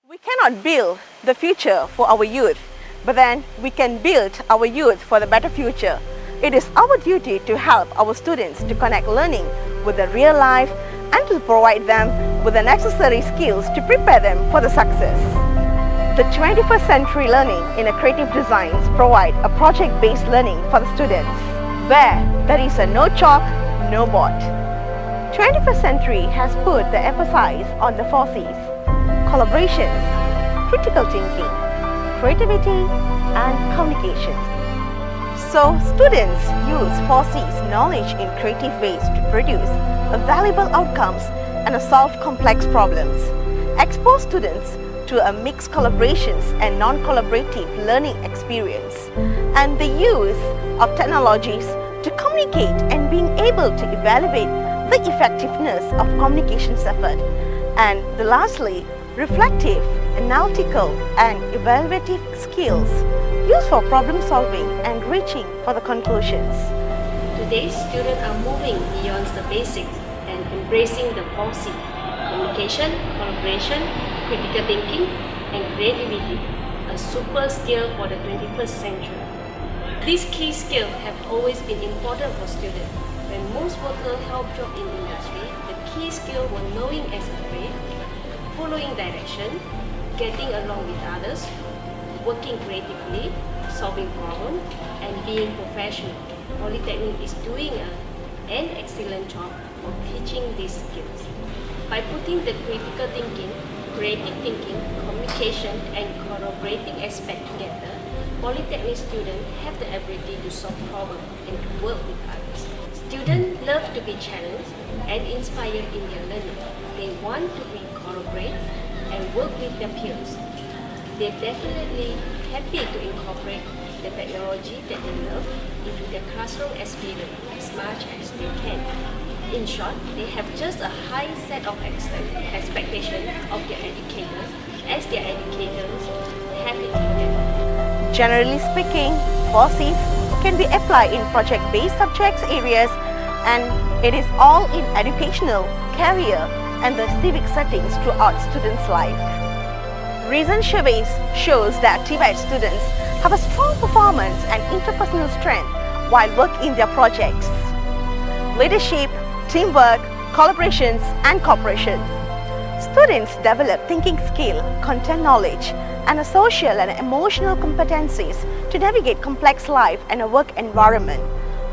We cannot build the future for our youth, but then we can build our youth for the better future. It is our duty to help our students to connect learning with the real life and to provide them with the necessary skills to prepare them for the success. The 21st century learning in a creative designs provide a project-based learning for the students, where there is a no chalk, no board. 21st century has put the emphasis on the 4 C's: collaborations, critical thinking, creativity, and communication. So students use 4 C's knowledge in creative ways to produce valuable outcomes and solve complex problems. Expose students to a mixed collaborations and non-collaborative learning experience, and the use of technologies to communicate and being able to evaluate the effectiveness of communications effort. And lastly, reflective, analytical, and evaluative skills used for problem solving and reaching for the conclusions. Today, students are moving beyond the basics and embracing the 4 C: communication, collaboration, critical thinking, and creativity, a super skill for the 21st century. These key skills have always been important for students. When most workers help job in industry, the key skill were knowing as a trade, following direction, getting along with others, working creatively, solving problems, and being professional. Polytechnic is doing an excellent job of teaching these skills. By putting the critical thinking, creative thinking, communication, and collaborating aspects together, Polytechnic students have the ability to solve problems and to work with others. Students love to be challenged and inspired in their learning. They want to collaborate and work with their peers. They're definitely happy to incorporate the technology that they love into their classroom experience as much as they can. In short, they have just a high set of expectations of their educators as their educators have it for them. Generally speaking, 4 C's can be applied in project-based subjects areas, and it is all in educational, career, and the civic settings throughout students' life. Recent surveys shows that Tvet students have a strong performance and interpersonal strength while working in their projects. Leadership, teamwork, collaborations, and cooperation. Students develop thinking skill, content knowledge, and social and emotional competencies to navigate complex life and a work environment.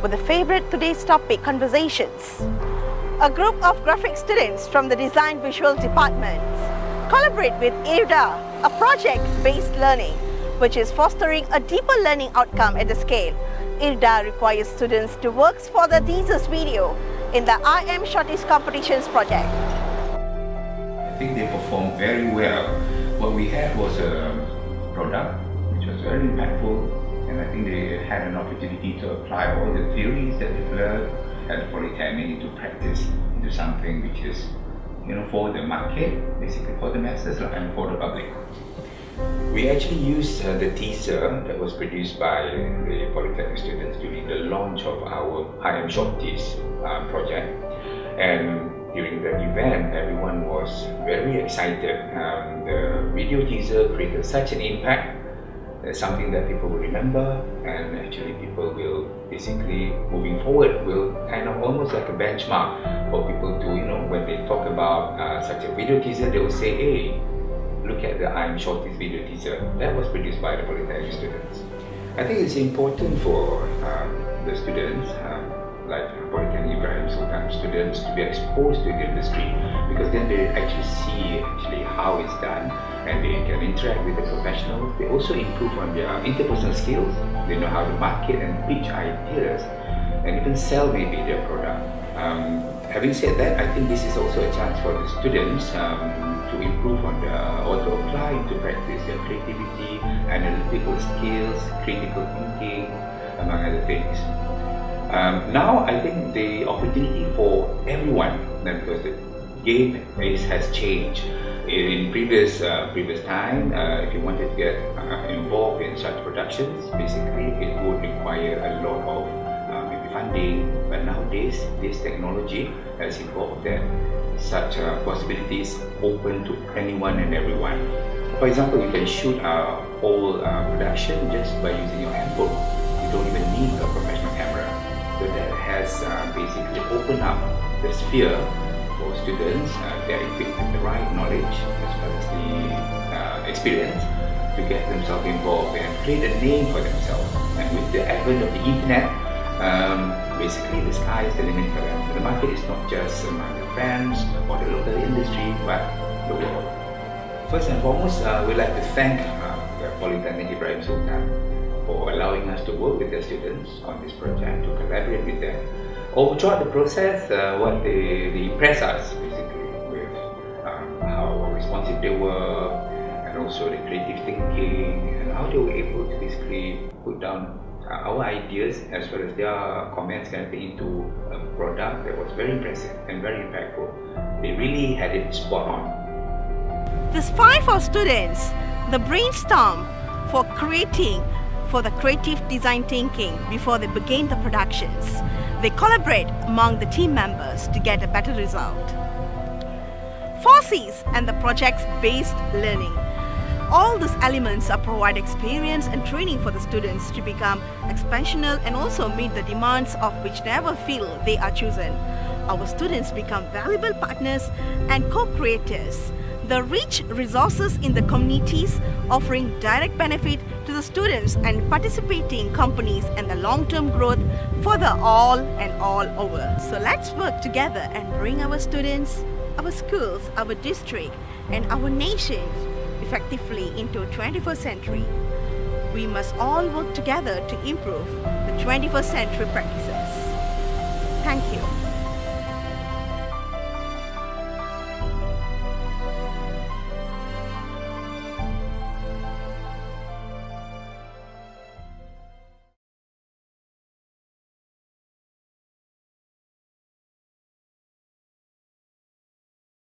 With the favorite today's topic, conversations. A group of graphic students from the Design Visual Department collaborate with IRDA, a project-based learning, which is fostering a deeper learning outcome at the scale. IRDA requires students to work for the thesis video in the IM Shorties Competitions project. I think they performed very well. What we had was a product which was very impactful, and I think they had an opportunity to apply all the theories that they've learned at Polytechnic into practice, into something which is, for the market, basically for the masses and for the public. We actually used the teaser that was produced by the Polytechnic students during the launch of our IM Shorties project, and during the event, everyone was very excited. The video teaser created such an impact. It's something that people will remember, and actually people will basically, moving forward, will kind of almost like a benchmark for people to, when they talk about such a video teaser, they will say, hey, look at the IM Shorties video teaser. That was produced by the Polytechnic students. I think it's important for the students, like Polytechnic Ibrahim Sultan students, to be exposed to the industry, because then they actually see how it's done, and they can interact with the professionals. They also improve on their interpersonal skills. They know how to market and pitch ideas, and even sell maybe their product. Having said that, I think this is also a chance for the students to improve on or to apply into practice their creativity, analytical skills, critical thinking, among other things. Now I think the opportunity for everyone, because the game has changed. In previous time, if you wanted to get involved in such productions, basically it would require a lot of maybe funding. But nowadays, this technology has evolved that such possibilities open to anyone and everyone. For example, you can shoot a whole production just by using your handphone. You don't even need a professional camera. So that has basically opened up the sphere for students. They are equipped with the right knowledge as well as the experience to get themselves involved and create a name for themselves. And with the advent of the internet, basically the sky is the limit for them. The market is not just among their friends or the local industry, but the world. First and foremost, we'd like to thank the Polytechnic Ibrahim Sultan for allowing us to work with the students on this project, to collaborate with them. All throughout the process, what they impress us basically with how responsive they were, and also the creative thinking, and how they were able to basically put down our ideas as well as their comments kind of thing into a product that was very impressive and very impactful. They really had it spot on. These 5 are students, the brainstorm for creating for the creative design thinking before they begin the productions. They collaborate among the team members to get a better result. 4 C's and the projects-based learning. All these elements are provide experience and training for the students to become expansional and also meet the demands of whichever field they are chosen. Our students become valuable partners and co-creators. The rich resources in the communities offering direct benefit to the students and participating companies and the long-term growth for the all and all over. So let's work together and bring our students, our schools, our district and our nation effectively into 21st century. We must all work together to improve the 21st century practices. Thank you.